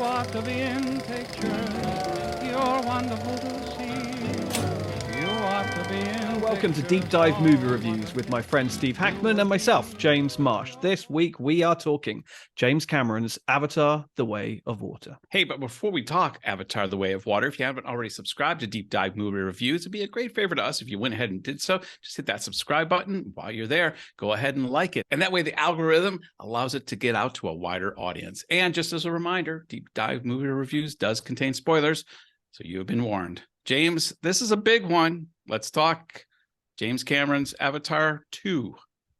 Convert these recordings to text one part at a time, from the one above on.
ought to be in pictures. You're wonderful to see. You ought to be in Welcome to pictures. Deep Dive Movie Reviews with my friend Steve Hackman and myself, James Marsh. This week we are talking James Cameron's Avatar: The Way of Water. Hey, but before we talk Avatar: The Way of Water, if you haven't already subscribed to Deep Dive Movie Reviews, it'd be a great favor to us if you went ahead and did so. Just hit that subscribe button. While you're there, go ahead and like it. And that way the algorithm allows it to get out to a wider audience. And just as a reminder, Deep Dive Movie Reviews does contain spoilers, so you have been warned. James, this is a big one. Let's talk James Cameron's Avatar 2,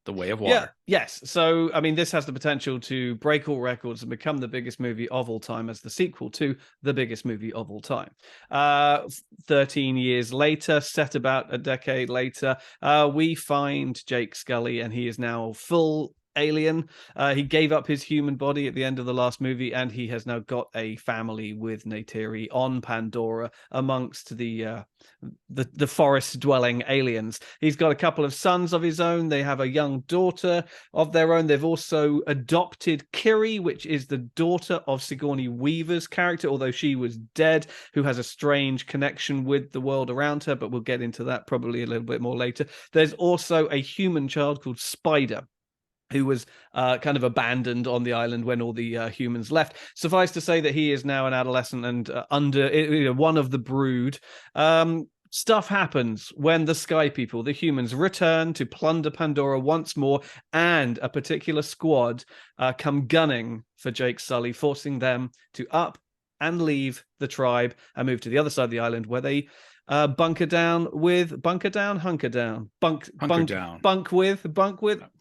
The Way of Water. Yeah, yes. So, I mean, this has the potential to break all records and become the biggest movie of all time as the sequel to the biggest movie of all time. 13 years later, set about a decade later, we find Jake Sully, and he is now full alien. He gave up his human body at the end of the last movie, and he has now got a family with Neytiri on Pandora amongst the forest-dwelling aliens. He's got a couple of sons of his own. They have a young daughter of their own. They've also adopted Kiri, which is the daughter of Sigourney Weaver's character, although she was dead, who has a strange connection with the world around her, but we'll get into that probably a little bit more later. There's also a human child called Spider, who was kind of abandoned on the island when all the humans left. Suffice to say that he is now an adolescent and one of the brood. Stuff happens when the Sky People, the humans, return to plunder Pandora once more, and a particular squad come gunning for Jake Sully, forcing them to up and leave the tribe and move to the other side of the island, where they bunker down.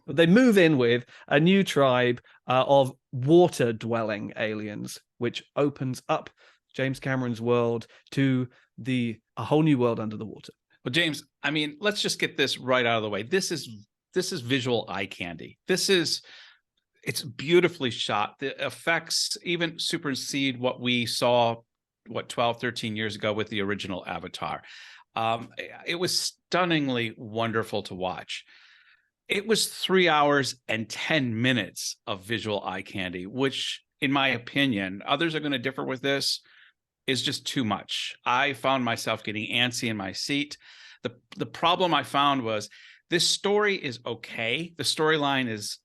They move in with a new tribe of water-dwelling aliens, which opens up James Cameron's world to a whole new world under the water. Well, James, I mean, let's just get this right out of the way. This is visual eye candy. It's beautifully shot. The effects even supersede what we saw 12, 13 years ago with the original Avatar. It was stunningly wonderful to watch. It was 3 hours and 10 minutes of visual eye candy, which, in my opinion, others are going to differ with this, is just too much. I found myself getting antsy in my seat. The problem I found was this story is okay. The storyline is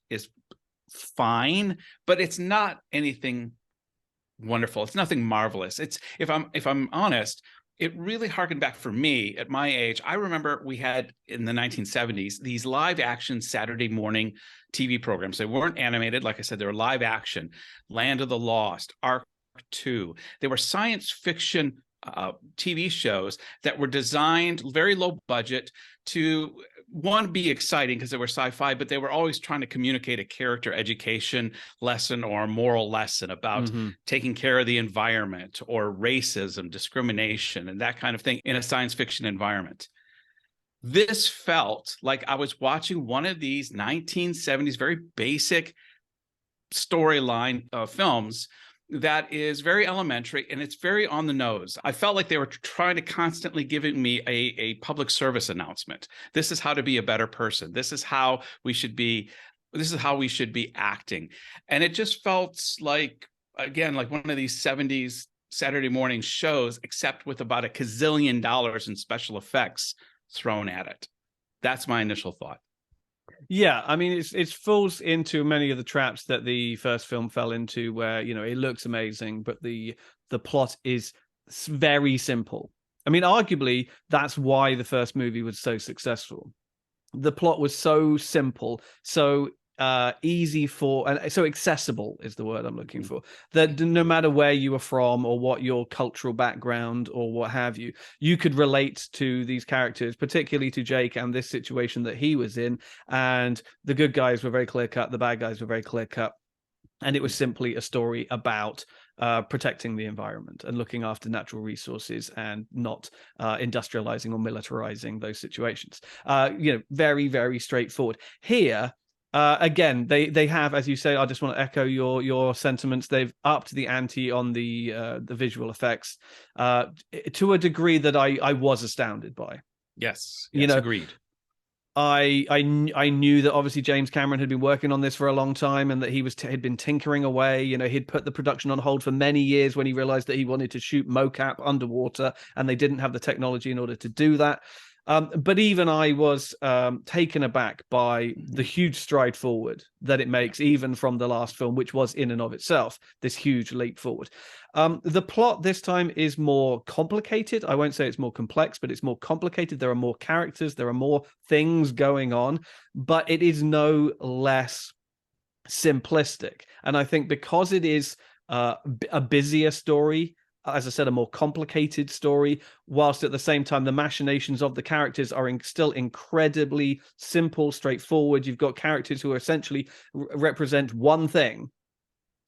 fine, but it's not anything wonderful. It's nothing marvelous. It's, if I'm honest, it really harkened back for me at my age. I remember we had in the 1970s these live action Saturday morning TV programs. They weren't animated. Like I said, they were live action. Land of the Lost, Ark 2. They were science fiction TV shows that were designed very low budget to, one, be exciting because they were sci-fi, but they were always trying to communicate a character education lesson or a moral lesson about taking care of the environment or racism, discrimination, and that kind of thing in a science fiction environment. This felt like I was watching one of these 1970s very basic storyline films that is very elementary, and it's very on the nose. I felt like they were trying to constantly giving me a public service announcement. This is how to be a better person. This is how we should be. This is how we should be acting. And it just felt like, again, like one of these 70s Saturday morning shows, except with about $1 gazillion in special effects thrown at it. That's my initial thought. Yeah, I mean, it falls into many of the traps that the first film fell into, where, you know, it looks amazing, but the plot is very simple. I mean, arguably, that's why the first movie was so successful. The plot was so simple, so easy and so accessible is the word I'm looking for, that no matter where you were from or what your cultural background or what have you, you could relate to these characters, particularly to Jake and this situation that he was in. And the good guys were very clear cut, the bad guys were very clear cut, and it was simply a story about protecting the environment and looking after natural resources and not industrializing or militarizing those situations. Very, very straightforward. Here, again, they have, as you say, I just want to echo your sentiments. They've upped the ante on the visual effects to a degree that I was astounded by. Yes, You know, agreed. I knew that obviously James Cameron had been working on this for a long time, and that he had been tinkering away. You know, he'd put the production on hold for many years when he realized that he wanted to shoot mocap underwater, and they didn't have the technology in order to do that. But even I was taken aback by the huge stride forward that it makes, even from the last film, which was in and of itself this huge leap forward. The plot this time is more complicated. I won't say it's more complex, but it's more complicated. There are more characters, there are more things going on, but it is no less simplistic. And I think because it is a busier story, as I said, a more complicated story, whilst at the same time the machinations of the characters are still incredibly simple, straightforward. You've got characters who essentially represent one thing,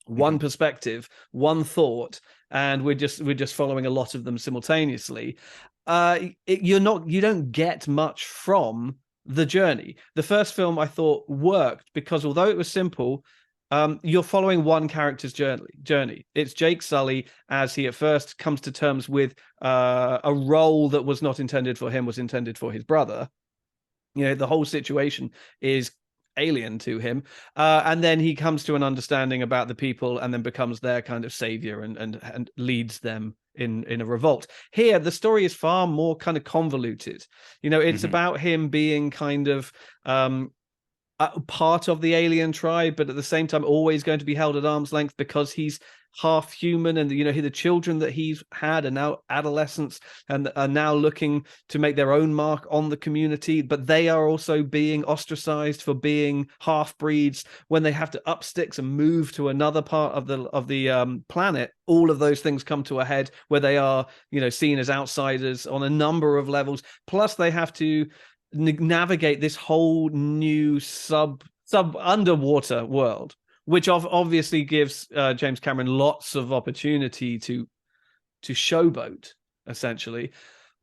one perspective, one thought, and we're just following a lot of them simultaneously. You don't get much from the journey. The first film I thought worked because although it was simple, you're following one character's journey. It's Jake Sully as he at first comes to terms with a role that was not intended for him, was intended for his brother. You know, the whole situation is alien to him, and then he comes to an understanding about the people, and then becomes their kind of savior and leads them in a revolt. Here, the story is far more kind of convoluted. You know, it's about him being kind of part of the alien tribe, but at the same time always going to be held at arm's length because he's half human, and you know, the children that he's had are now adolescents and are now looking to make their own mark on the community, but they are also being ostracized for being half breeds. When they have to up sticks and move to another part of the planet, all of those things come to a head where they are, you know, seen as outsiders on a number of levels. Plus they have to navigate this whole new sub underwater world, which obviously gives James Cameron lots of opportunity to showboat, essentially.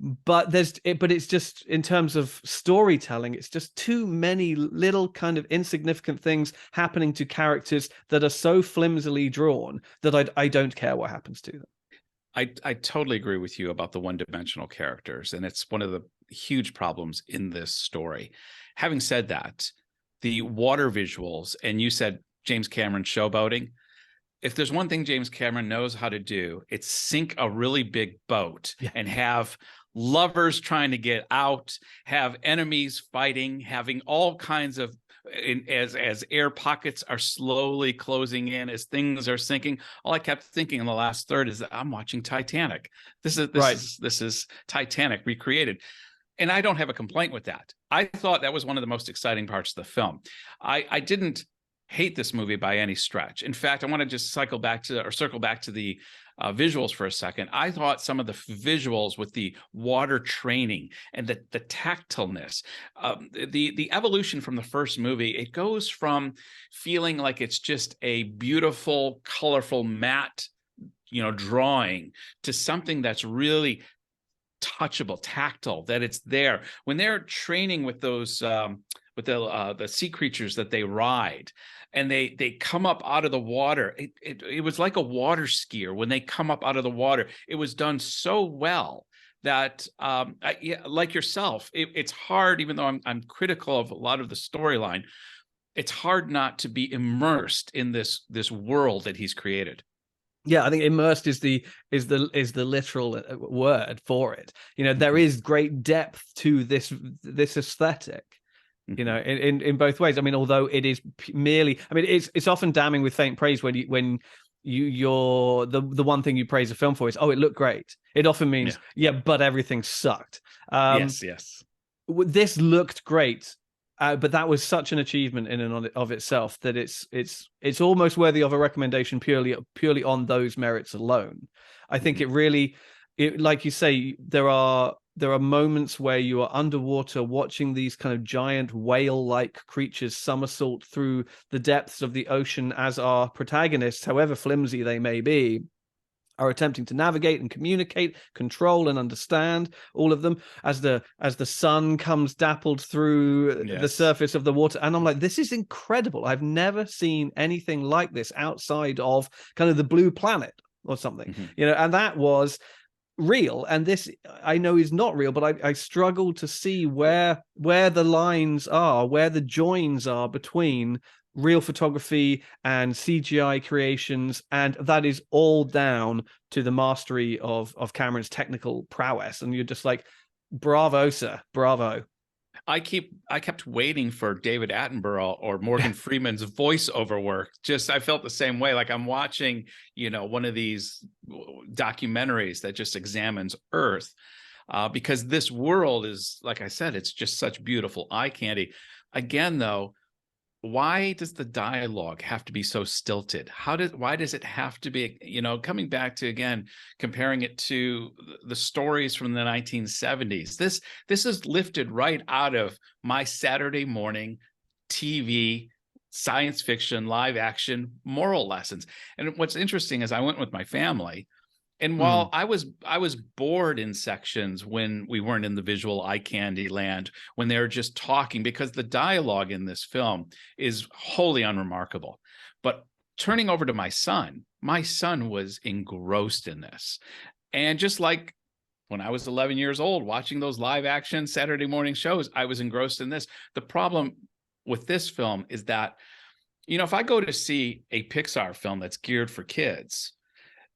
But it's just, in terms of storytelling, it's just too many little kind of insignificant things happening to characters that are so flimsily drawn that I don't care what happens to them. I totally agree with you about the one-dimensional characters, and it's one of the huge problems in this story. Having said that, the water visuals, and you said James Cameron showboating. If there's one thing James Cameron knows how to do, it's sink a really big boat and have lovers trying to get out, have enemies fighting, having all kinds of, as air pockets are slowly closing in, as things are sinking. All I kept thinking in the last third is that I'm watching Titanic. This is Titanic recreated. And I don't have a complaint with that. I thought that was one of the most exciting parts of the film. I didn't hate this movie by any stretch. In fact, I want to just circle back to the visuals for a second. I thought some of the visuals with the water training and the tactileness, the evolution from the first movie, it goes from feeling like it's just a beautiful, colorful, matte, drawing, to something that's really touchable, tactile, that it's there. When they're training with those the sea creatures that they ride, and they come up out of the water, it was like a water skier. When they come up out of the water, it was done so well that like yourself, it's hard, even though I'm critical of a lot of the storyline, it's hard not to be immersed in this world that he's created. Yeah, I think immersed is the literal word for it. There is great depth to this aesthetic, in both ways. I mean, although it is merely, it's often damning with faint praise when you're the one thing you praise a film for is, oh, it looked great. It often means, but everything sucked. Yes. This looked great. But that was such an achievement in and of itself that it's almost worthy of a recommendation purely on those merits alone. I think it really, like you say, there are moments where you are underwater watching these kind of giant whale-like creatures somersault through the depths of the ocean as our protagonists, however flimsy they may be, are attempting to navigate and communicate, control and understand all of them as the sun comes dappled through the surface of the water. And I'm like, this is incredible. I've never seen anything like this outside of kind of the Blue Planet or something, and that was real, and this I know is not real, but I struggle to see where the lines are, where the joins are between real photography and CGI creations, and that is all down to the mastery of Cameron's technical prowess. And you're just like, bravo, sir, bravo. I kept waiting for David Attenborough or Morgan Freeman's voiceover work. I felt the same way. Like I'm watching, one of these documentaries that just examines Earth, because this world is, like I said, it's just such beautiful eye candy. Again, though, why does the dialogue have to be so stilted? Why does it have to be, coming back to, again, comparing it to the stories from the 1970s? This is lifted right out of my Saturday morning TV science fiction, live action, moral lessons. And what's interesting is I went with my family. And while I was bored in sections when we weren't in the visual eye candy land, when they were just talking, because the dialogue in this film is wholly unremarkable. But turning over to my son was engrossed in this. And just like when I was 11 years old, watching those live action Saturday morning shows, I was engrossed in this. The problem with this film is that, if I go to see a Pixar film that's geared for kids,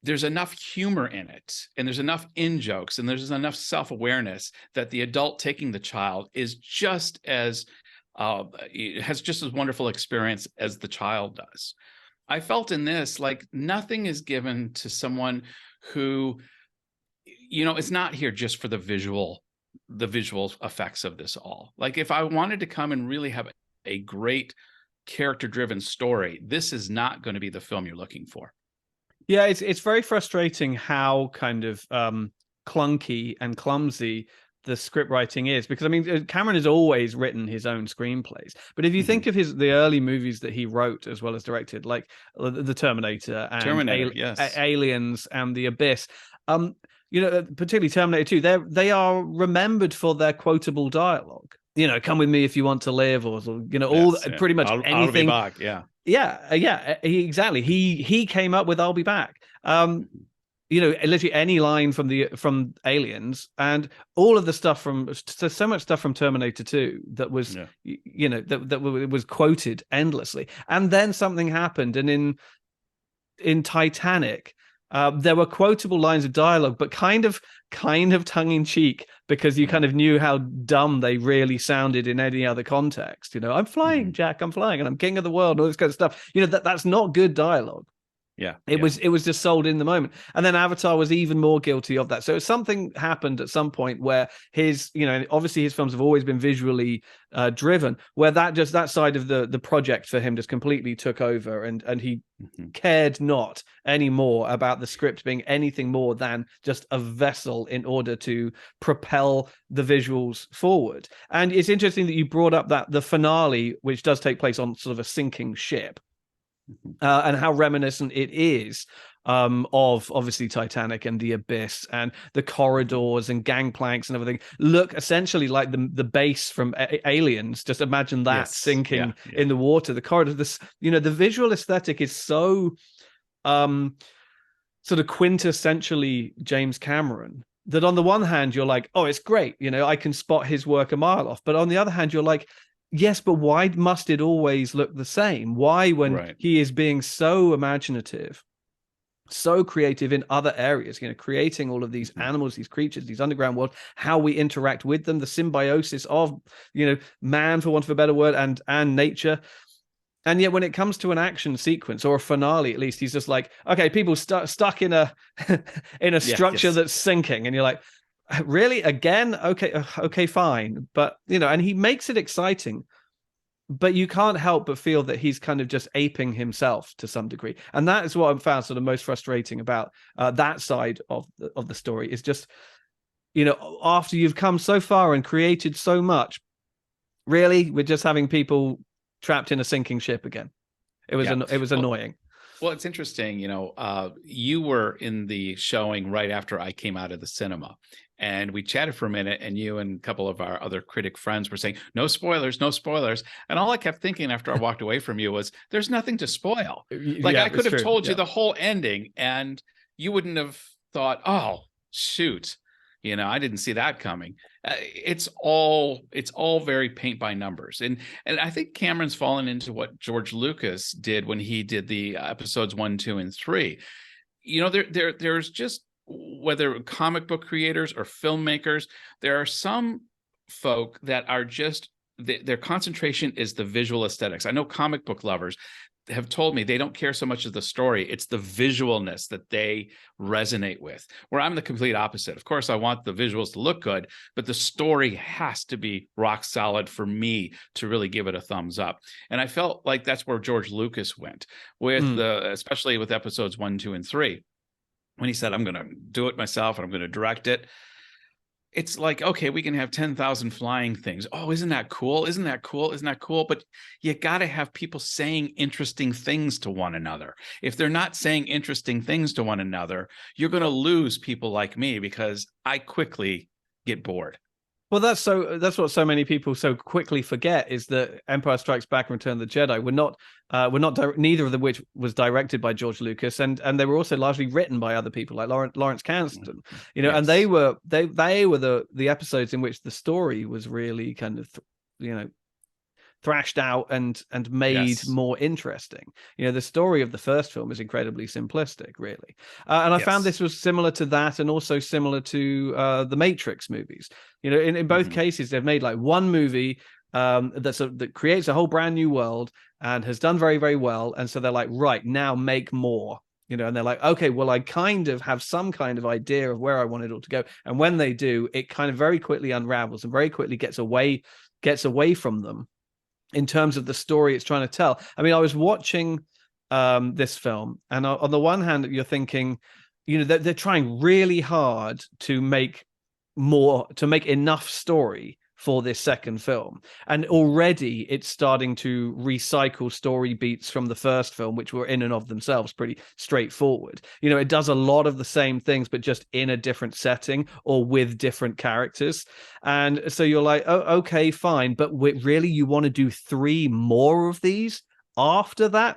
there's enough humor in it, and there's enough in-jokes, and there's enough self-awareness that the adult taking the child is just as has just as wonderful experience as the child does. I felt in this like nothing is given to someone who, is not here just for the visual effects of this all. Like if I wanted to come and really have a great character-driven story, this is not going to be the film you're looking for. Yeah, it's very frustrating how kind of clunky and clumsy the script writing is, because I mean Cameron has always written his own screenplays, but if you think of the early movies that he wrote as well as directed, like the Terminator and Aliens and The Abyss, particularly Terminator 2, they are remembered for their quotable dialogue. Come with me if you want to live, or pretty much anything. I'll be back. Yeah, exactly. He came up with "I'll be back." Literally any line from Aliens, and all of the stuff so much stuff from Terminator 2 that was, that was quoted endlessly. And then something happened, and in Titanic, there were quotable lines of dialogue, but kind of tongue in cheek, because you kind of knew how dumb they really sounded in any other context. I'm flying, Jack, I'm flying, and I'm king of the world, and all this kind of stuff. That's not good dialogue. It was just sold in the moment. And then Avatar was even more guilty of that. So something happened at some point where obviously his films have always been visually driven, where that side of the project for him just completely took over, and he cared not anymore about the script being anything more than just a vessel in order to propel the visuals forward. And it's interesting that you brought up that the finale, which does take place on sort of a sinking ship, and how reminiscent it is of obviously Titanic and The Abyss, and the corridors and gangplanks and everything look essentially like the base from Aliens. Just imagine that sinking in the water. The corridor, the visual aesthetic is so sort of quintessentially James Cameron, that on the one hand you're like, oh, it's great, I can spot his work a mile off, but on the other hand you're like, yes, but why must it always look the same? Why, when he is being so imaginative, so creative in other areas, creating all of these animals, these creatures, these underground worlds, how we interact with them, the symbiosis of, man, for want of a better word, and nature. And yet when it comes to an action sequence, or a finale at least, he's just like, okay, people stuck in a structure that's sinking. And you're like, really, again? Okay, fine. But and he makes it exciting, but you can't help but feel that he's kind of just aping himself to some degree. And that is what I found sort of most frustrating about that side of the story, is just, after you've come so far and created so much, really, we're just having people trapped in a sinking ship again. It was annoying. Well, it's interesting, you were in the showing right after I came out of the cinema, and we chatted for a minute, and you and a couple of our other critic friends were saying, no spoilers, no spoilers. And all I kept thinking after I walked away from you was, there's nothing to spoil. Like, I could have told you the whole ending, and you wouldn't have thought, oh, shoot, I didn't see that coming. It's all very paint by numbers, and I think Cameron's fallen into what George Lucas did when he did the episodes 1, 2, and 3. There's just, whether comic book creators or filmmakers, there are some folk that are just, their concentration is the visual aesthetics. I know comic book lovers have told me they don't care so much as the story, it's the visualness that they resonate with, where I'm the complete opposite. Of course, I want the visuals to look good, but the story has to be rock solid for me to really give it a thumbs up. And I felt like that's where George Lucas went with especially with episodes 1, 2, and 3, when he said, I'm going to do it myself and I'm going to direct it. It's like, okay, we can have 10,000 flying things. Oh, isn't that cool? Isn't that cool? Isn't that cool? But you got to have people saying interesting things to one another. If they're not saying interesting things to one another, you're going to lose people like me, because I quickly get bored. Well, that's what so many people so quickly forget, is that Empire Strikes Back and Return of the Jedi were not neither of them which was directed by George Lucas, and they were also largely written by other people like Lawrence Kasdan, Yes. and they were the episodes in which the story was really kind of thrashed out and made more interesting. The story of the first film is incredibly simplistic, really. And I found this was similar to that, and also similar to the Matrix movies. In both cases, they've made like one movie that creates a whole brand new world and has done very, very well. And so they're like, right, now make more. And they're like, okay, well, I kind of have some kind of idea of where I want it all to go. And when they do, it kind of very quickly unravels and very quickly gets away from them in terms of the story it's trying to tell. I mean, I was watching this film, and on the one hand, you're thinking, they're trying really hard to make enough story for this second film, and already it's starting to recycle story beats from the first film, which were in and of themselves pretty straightforward. It does a lot of the same things, but just in a different setting or with different characters. And so you're like, oh, okay, fine, but really, you want to do 3 more of these after that?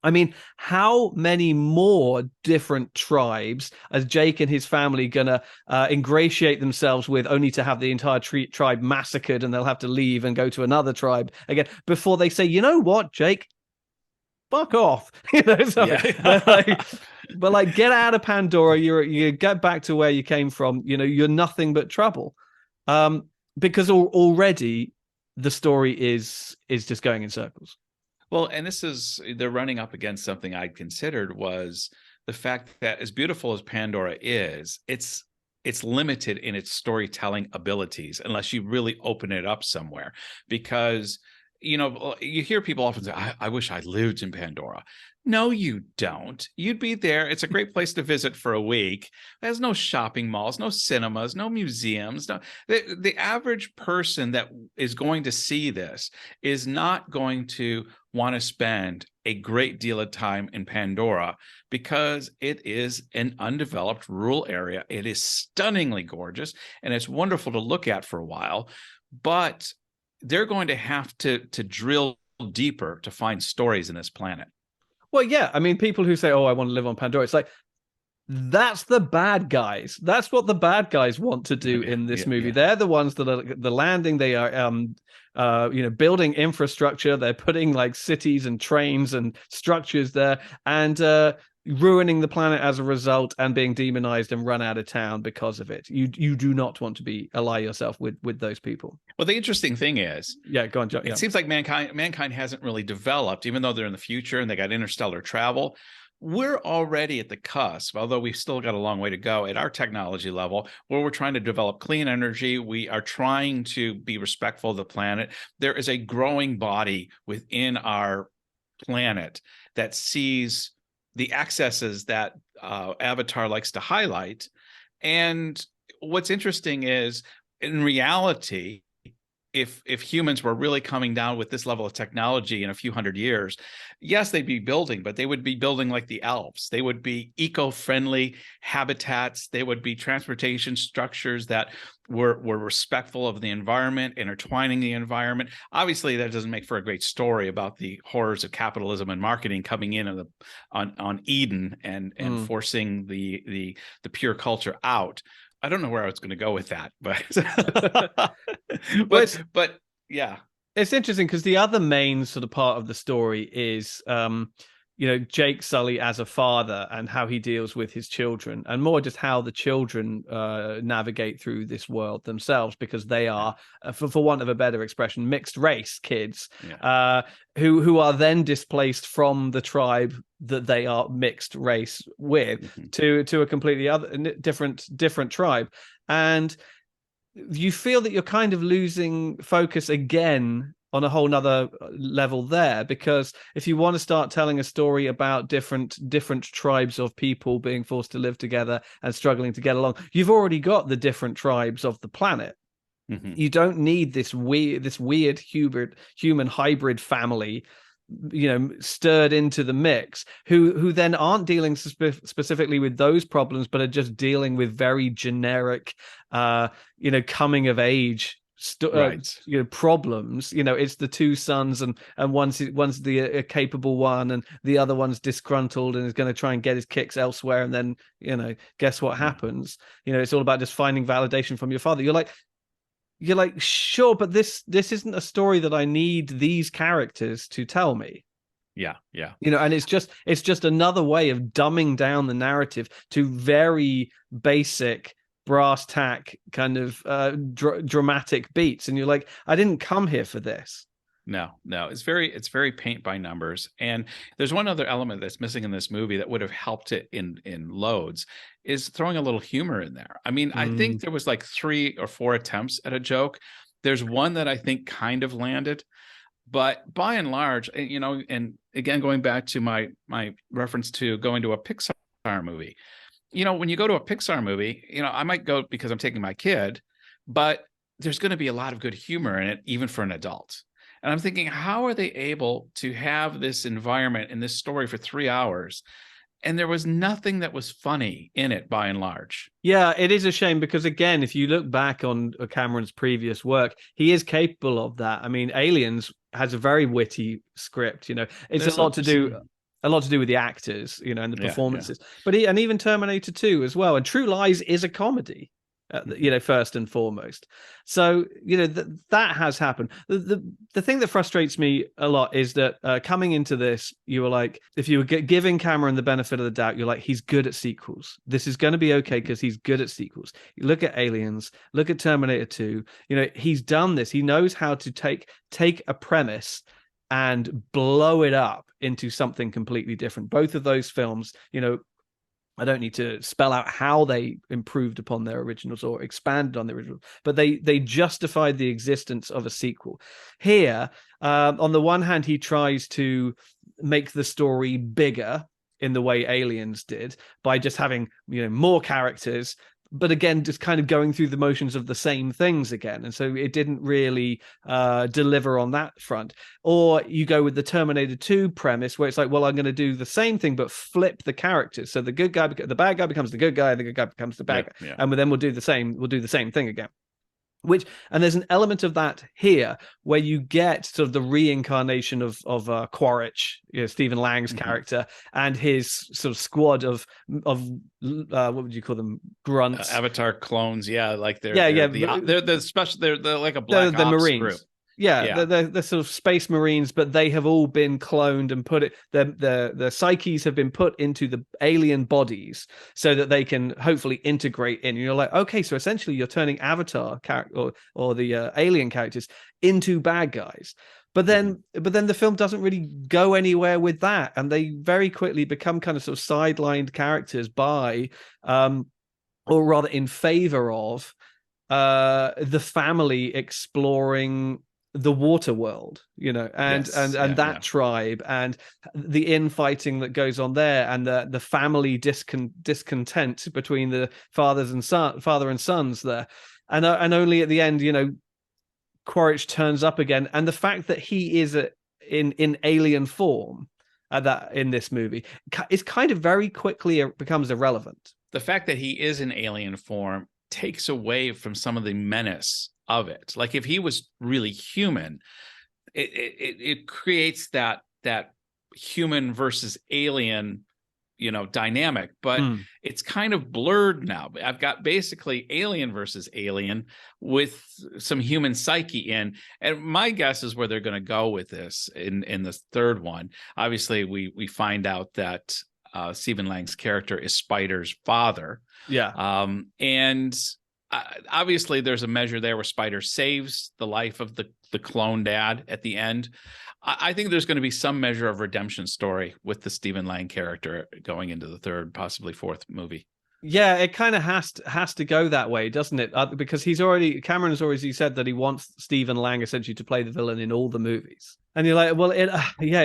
I mean, how many more different tribes is Jake and his family gonna ingratiate themselves with, only to have the entire tribe massacred, and they'll have to leave and go to another tribe again before they say, you know what, Jake, fuck off. But get out of Pandora. You get back to where you came from. You're nothing but trouble, because already the story is just going in circles. Well, and they're running up against something I considered was the fact that, as beautiful as Pandora is, it's limited in its storytelling abilities unless you really open it up somewhere. Because, you hear people often say, I wish I lived in Pandora. No, you don't. You'd be there. It's a great place to visit for a week. There's no shopping malls, no cinemas, no museums. The average person that is going to see this is not going to want to spend a great deal of time in Pandora, because it is an undeveloped rural area. It is stunningly gorgeous, and it's wonderful to look at for a while, but they're going to have to drill deeper to find stories in this planet. Well, yeah. I mean, people who say, oh, I want to live on Pandora, it's like, that's the bad guys. That's what the bad guys want to do in this movie. Yeah. They're the ones that are the landing. They are, building infrastructure. They're putting like cities and trains and structures there, and ruining the planet as a result, and being demonized and run out of town because of it. You do not want to ally yourself with those people. Well, the interesting thing is, go on, Joe. It seems like mankind hasn't really developed, even though they're in the future and they got interstellar travel. We're already at the cusp, although we've still got a long way to go at our technology level, where we're trying to develop clean energy. We are trying to be respectful of the planet. There is a growing body within our planet that sees the excesses that Avatar likes to highlight. And what's interesting is, in reality, if humans were really coming down with this level of technology in a few hundred years, yes, they'd be building, but they would be building like the elves. They would be eco-friendly habitats. They would be transportation structures that were respectful of the environment, intertwining the environment. Obviously, that doesn't make for a great story about the horrors of capitalism and marketing coming in on Eden and forcing the pure culture out. I don't know where I was going to go with that, but yeah, it's interesting because the other main sort of part of the story is, Jake Sully as a father and how he deals with his children, and more just how the children navigate through this world themselves, because they are, for want of a better expression, mixed race kids, who are then displaced from the tribe that they are mixed race with to a completely different tribe. And you feel that you're kind of losing focus again on a whole nother level there, because if you want to start telling a story about different tribes of people being forced to live together and struggling to get along, you've already got the different tribes of the planet. You don't need this weird human hybrid family, stirred into the mix, who then aren't dealing specifically with those problems, but are just dealing with very generic coming of age problems. It's the two sons, and one's the capable one, and the other one's disgruntled and is going to try and get his kicks elsewhere, and then guess what happens? It's all about just finding validation from your father. You're like, sure, but this isn't a story that I need these characters to tell me. Yeah. And it's just another way of dumbing down the narrative to very basic brass tack kind of dramatic beats, and you're like, I didn't come here for this. No, it's very paint by numbers. And there's one other element that's missing in this movie that would have helped it in loads, is throwing a little humor in there. I mean, I think there was like 3 or 4 attempts at a joke. There's one that I think kind of landed, but by and large, and again, going back to my reference to going to a Pixar movie, when you go to a Pixar movie, I might go because I'm taking my kid, but there's going to be a lot of good humor in it, even for an adult. And I'm thinking, how are they able to have this environment and this story for 3 hours? And there was nothing that was funny in it, by and large. Yeah, it is a shame, because again, if you look back on Cameron's previous work, he is capable of that. I mean, Aliens has a very witty script. It's a lot to do with the actors, and the performances. But even Terminator 2 as well. And True Lies is a comedy. First and foremost. So, that has happened. The thing that frustrates me a lot is that coming into this, you were like, if you were giving Cameron the benefit of the doubt, you're like, he's good at sequels. This is going to be okay because he's good at sequels. You look at Aliens, look at Terminator 2. He's done this. He knows how to take a premise and blow it up into something completely different. Both of those films, I don't need to spell out how they improved upon their originals or expanded on the originals, but they justified the existence of a sequel. Here, on the one hand, he tries to make the story bigger in the way Aliens did by just having more characters, but again, just kind of going through the motions of the same things again. And so it didn't really deliver on that front. Or you go with the Terminator 2 premise, where it's like, well, I'm going to do the same thing, but flip the characters. So the bad guy becomes the good guy, the good guy becomes the bad guy. And then we'll do the same thing again. And there's an element of that here where you get sort of the reincarnation of Quaritch, Stephen Lang's character, and his sort of squad of what would you call them, grunts, Avatar clones, like they're special, they're like a black ops Marines group. They're sort of space Marines, but they have all been cloned and their psyches have been put into the alien bodies so that they can hopefully integrate in. And you're like, okay, so essentially you're turning Avatar character or the alien characters into bad guys. But then the film doesn't really go anywhere with that, and they very quickly become kind of sort of sidelined characters by, or rather in favor of, the family exploring the water world, and that tribe, and the infighting that goes on there, and the family discontent between the father and sons there, and only at the end, Quaritch turns up again, and the fact that he is in alien form that in this movie is kind of very quickly becomes irrelevant. The fact that he is in alien form takes away from some of the menace of it. Like if he was really human, it creates that human versus alien, dynamic, but it's kind of blurred now. I've got basically alien versus alien with some human psyche in, and my guess is where they're going to go with this in the third one. Obviously, we find out that Stephen Lang's character is Spider's father. Yeah. And obviously there's a measure there where Spider saves the life of the clone dad at the end. I think there's going to be some measure of redemption story with the Stephen Lang character going into the third, possibly fourth movie. Yeah, it kind of has to go that way, doesn't it? Because Cameron's already said that he wants Stephen Lang essentially to play the villain in all the movies. And you're like, well, it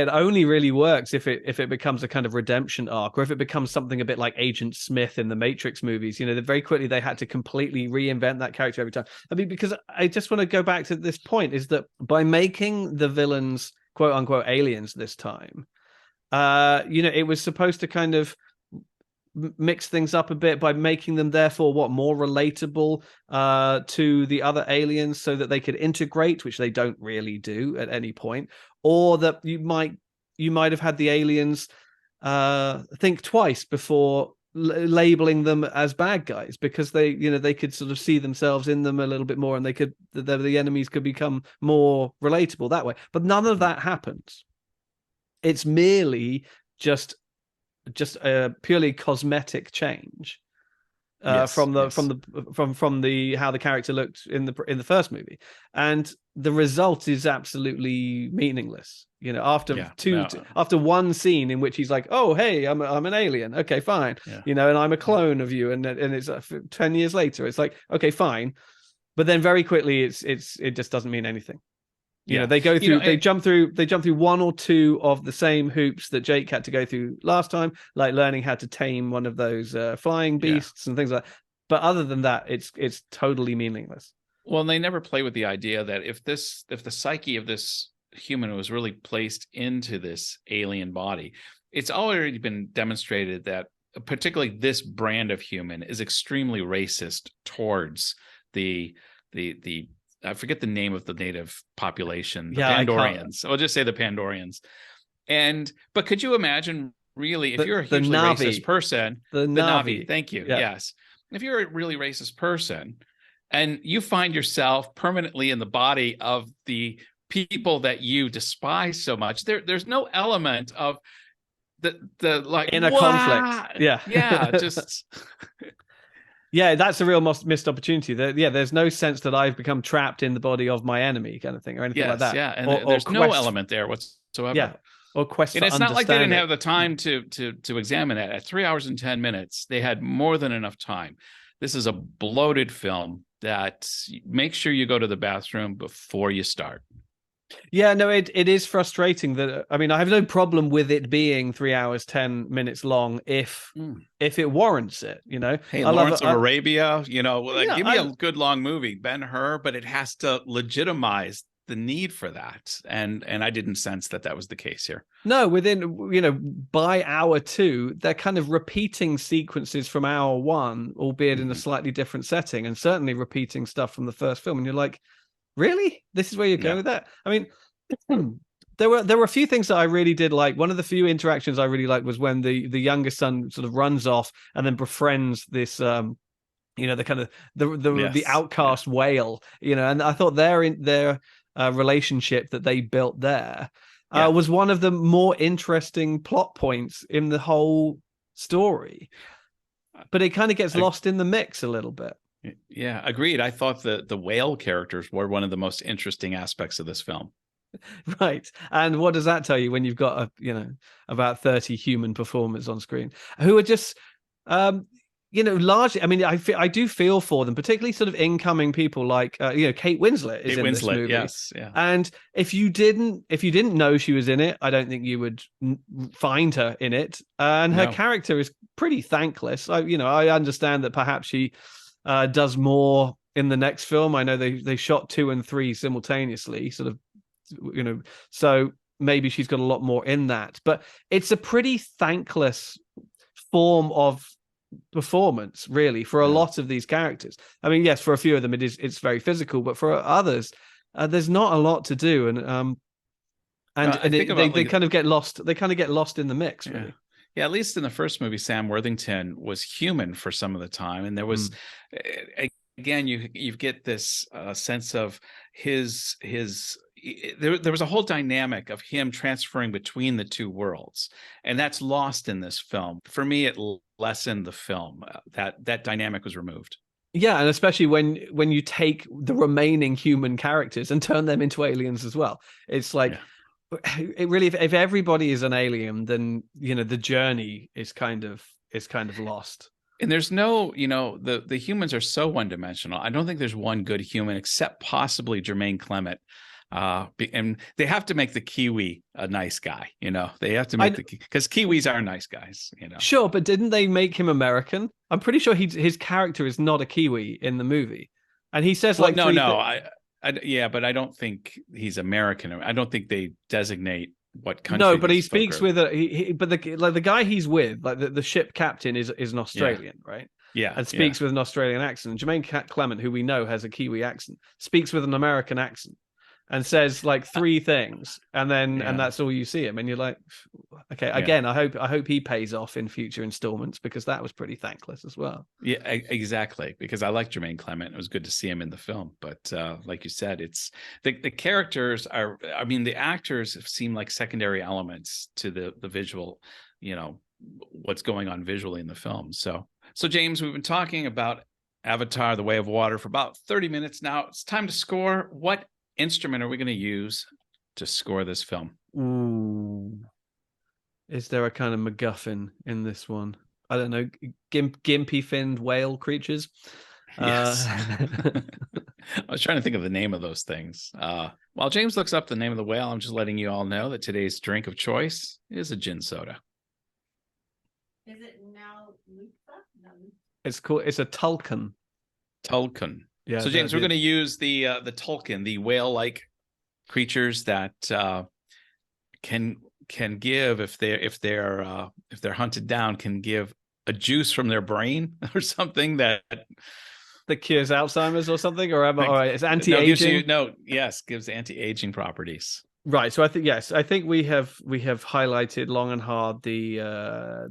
only really works if it becomes a kind of redemption arc, or if it becomes something a bit like Agent Smith in the Matrix movies. That very quickly they had to completely reinvent that character every time. I mean, because I just want to go back to this point, is that by making the villains quote unquote aliens this time, it was supposed to kind of mix things up a bit by making them therefore more relatable to the other aliens, so that they could integrate, which they don't really do at any point, or that you might have had the aliens think twice before labeling them as bad guys, because they could sort of see themselves in them a little bit more, and the enemies could become more relatable that way. But none of that happens. It's merely just a purely cosmetic change from the how the character looked in the first movie, and the result is absolutely meaningless. After one scene in which he's like, "Oh, hey, I'm an alien. Okay, fine." And I'm a clone of you, and it's 10 years later, it's like, okay, fine, but then very quickly it just doesn't mean anything. They go through, they jump through one or two of the same hoops that Jake had to go through last time, like learning how to tame one of those flying beasts and things like that. But other than that, it's totally meaningless. Well, and they never play with the idea that if the psyche of this human was really placed into this alien body, it's already been demonstrated that particularly this brand of human is extremely racist towards the I forget the name of the native population, the Pandorians. I'll just say the Pandorians. But could you imagine, really, if you're a hugely racist person, the Na'vi, thank you. Yeah. Yes. If you're a really racist person and you find yourself permanently in the body of the people that you despise so much, there's no element of the like inner conflict. Yeah. Yeah. Just yeah, that's a real missed opportunity. There's no sense that I've become trapped in the body of my enemy, kind of thing, or anything like that. Yeah, and there's no element there whatsoever. Yeah, or quest. And it's not like they didn't have the time to examine that. At 3 hours and 10 minutes, they had more than enough time. This is a bloated film that make sure you go to the bathroom before you start. Yeah, no, it is frustrating that, I mean, I have no problem with it being 3 hours, 10 minutes long if it warrants it, Hey, Lawrence of Arabia, give me a good long movie, Ben-Hur, but it has to legitimize the need for that. And I didn't sense that was the case here. No, by hour 2, they're kind of repeating sequences from hour 1, albeit in a slightly different setting, and certainly repeating stuff from the first film. And you're like, really? This is where you're going with that? I mean, there were a few things that I really did like. One of the few interactions I really liked was when the youngest son sort of runs off and then befriends this, the kind of the outcast whale, and I thought their relationship that they built there was one of the more interesting plot points in the whole story. But it kind of gets lost in the mix a little bit. Yeah, agreed. I thought the whale characters were one of the most interesting aspects of this film. Right. And what does that tell you when you've got about 30 human performers on screen who are just largely, I mean, I do feel for them, particularly sort of incoming people like Kate Winslet is in this movie. Yes, yeah. And if you didn't know she was in it, I don't think you would find her in it. And her character is pretty thankless. I understand that perhaps she does more in the next film. I know they shot 2 and 3 simultaneously, sort of, so maybe she's got a lot more in that. But it's a pretty thankless form of performance, really, for a lot of these characters. I mean, yes, for a few of them it's very physical, but for others, there's not a lot to do, they kind of get lost. They kind of get lost in the mix, really. Yeah, at least in the first movie, Sam Worthington was human for some of the time, and there was again, you get this sense of his. There was a whole dynamic of him transferring between the two worlds, and that's lost in this film. For me, it lessened the film. That dynamic was removed. Yeah, and especially when you take the remaining human characters and turn them into aliens as well. It's like it really, if everybody is an alien, then the journey is kind of lost. And there's no, the humans are so one-dimensional. I don't think there's one good human except possibly Jermaine Clement. And they have to make the Kiwi a nice guy, they have to make because Kiwis are nice guys, Sure, but didn't they make him American? I'm pretty sure his character is not a Kiwi in the movie, and he says but I don't think he's American. I don't think they designate what country. No, but he speaks with the guy he's with, like the ship captain, is an Australian, right? Yeah, and speaks with an Australian accent. Jermaine Clement, who we know has a Kiwi accent, speaks with an American accent. And says like 3 things, and that's all you see him, and you're like, okay. Again, I hope he pays off in future installments, because that was pretty thankless as well. Yeah, exactly. Because I like Jermaine Clement. It was good to see him in the film, but like you said, it's the characters are. I mean, the actors seem like secondary elements to the visual. What's going on visually in the film. So James, we've been talking about Avatar: The Way of Water for about 30 minutes now. It's time to score. What instrument are we going to use to score this film? Ooh. Is there a kind of MacGuffin in this one? I don't know. Gimpy finned whale creatures. Yes. I was trying to think of the name of those things. While James looks up the name of the whale, I'm just letting you all know that today's drink of choice is a gin soda. Is it now Lupa? No. It's a Tulkun. Tulkun. Yeah, so James, we're going to use the Tulkun, the whale-like creatures that can give, if they're hunted down, can give a juice from their brain or something that cures Alzheimer's or something, or it's anti-aging. Gives anti-aging properties. Right. So I think we have highlighted long and hard the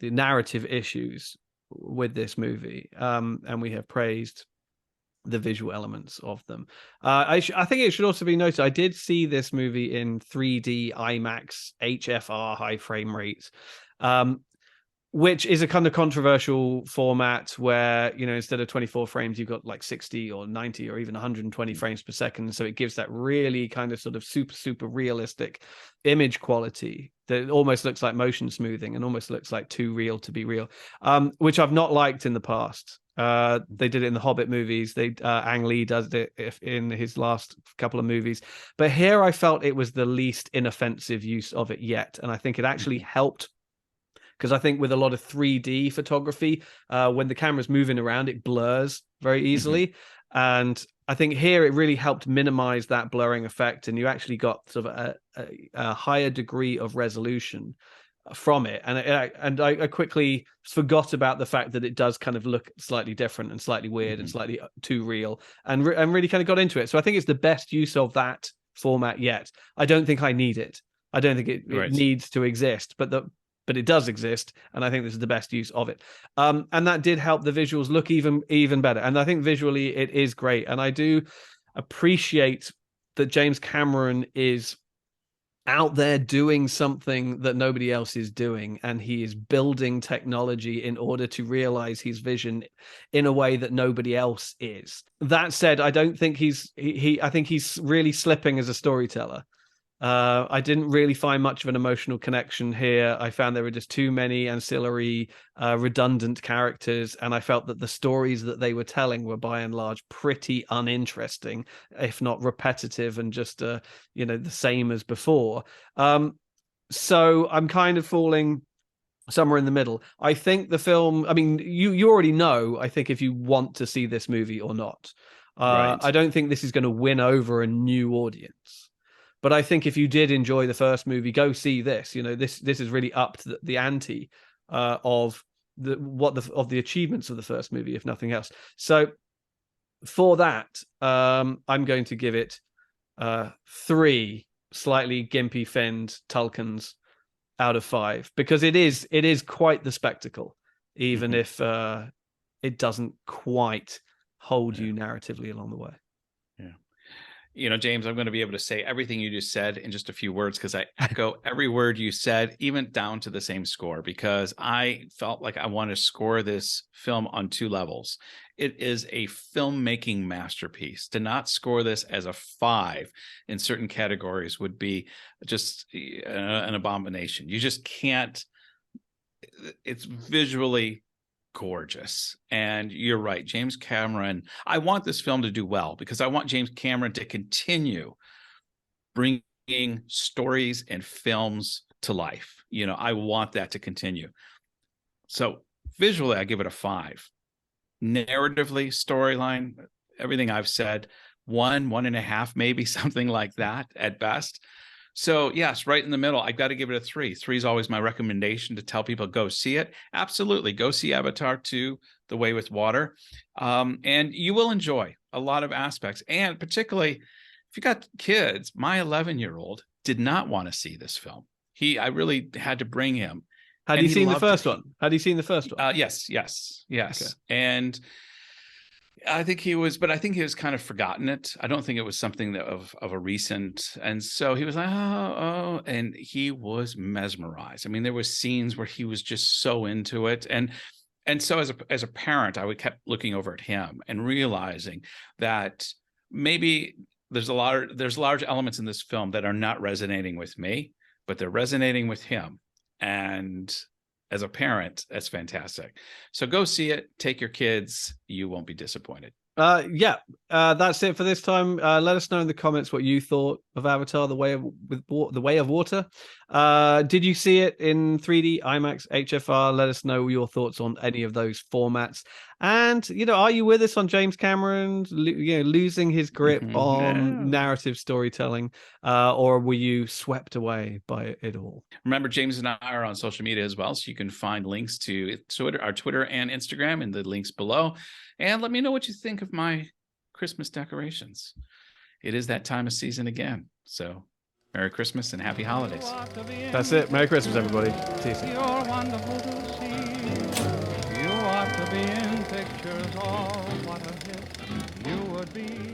narrative issues with this movie, and we have praised the visual elements of them. I think it should also be noted, I did see this movie in 3D IMAX HFR, high frame rates, which is a kind of controversial format where, instead of 24 frames, you've got like 60 or 90 or even 120 frames per second. So it gives that really kind of sort of super realistic image quality that almost looks like motion smoothing and almost looks like too real to be real, which I've not liked in the past. They did it in the Hobbit movies. Ang Lee does it in his last couple of movies, but here I felt it was the least inoffensive use of it yet, and I think it actually helped, because I think with a lot of 3D photography, when the camera's moving around, it blurs very easily, and I think here it really helped minimize that blurring effect, and you actually got sort of a higher degree of resolution from it, and I quickly forgot about the fact that it does kind of look slightly different and slightly weird and slightly too real, and really kind of got into it. So I think it's the best use of that format yet. I don't think I need it. I don't think it needs to exist, but it does exist, and I think this is the best use of it. And that did help the visuals look even better. And I think visually it is great, and I do appreciate that James Cameron is out there doing something that nobody else is doing, and he is building technology in order to realize his vision in a way that nobody else is. That said, I don't think I think he's really slipping as a storyteller. I didn't really find much of an emotional connection here. I found there were just too many ancillary, redundant characters, and I felt that the stories that they were telling were by and large pretty uninteresting, if not repetitive and just the same as before. So I'm kind of falling somewhere in the middle. I think the film, I mean, you already know, I think, if you want to see this movie or not. Right. I don't think this is going to win over a new audience. But I think if you did enjoy the first movie, go see this. You know, this is really up to the ante of the achievements of the first movie, if nothing else. So for that, I'm going to give it 3 slightly gimpy finned Tulkins out of 5, because it is quite the spectacle, even if it doesn't quite hold you narratively along the way. Yeah. You know, James, I'm going to be able to say everything you just said in just a few words, because I echo every word you said, even down to the same score, because I felt like I want to score this film on 2 levels. It is a filmmaking masterpiece. To not score this as a 5 in certain categories would be just an abomination. You just can't. It's visually gorgeous. And you're right, James Cameron. I want this film to do well, because I want James Cameron to continue bringing stories and films to life. You know, I want that to continue. So visually, I give it a 5. Narratively, storyline, everything I've said, 1.5, maybe something like that at best. So yes, right in the middle. I've got to give it a 3. 3 is always my recommendation to tell people, go see it. Absolutely. Go see Avatar 2, The Way with Water. And you will enjoy a lot of aspects. And particularly if you got kids, my 11-year-old did not want to see this film. I really had to bring him. Had you seen the first one? Had you seen the first one? Yes. Okay. And I think he was kind of forgotten it. I don't think it was something that of a recent. And so he was like, oh, and he was mesmerized. I mean, there were scenes where he was just so into it. And so as a parent, I would kept looking over at him and realizing that maybe there's large elements in this film that are not resonating with me, but they're resonating with him. And as a parent, that's fantastic. So go see it. Take your kids. You won't be disappointed. That's it for this time. Let us know in the comments what you thought of Avatar: The Way of Water. Did you see it in 3D, IMAX, HFR? Let us know your thoughts on any of those formats. And are you with us on James Cameron losing his grip on narrative storytelling, or were you swept away by it all? Remember, James and I are on social media as well, so you can find links to our Twitter and Instagram in the links below. And let me know what you think of my Christmas decorations. It is that time of season again. So Merry Christmas and Happy Holidays. That's it. Merry Christmas, everybody. See you soon. You're wonderful to see. You ought to be in pictures. Oh, what a hit you would be.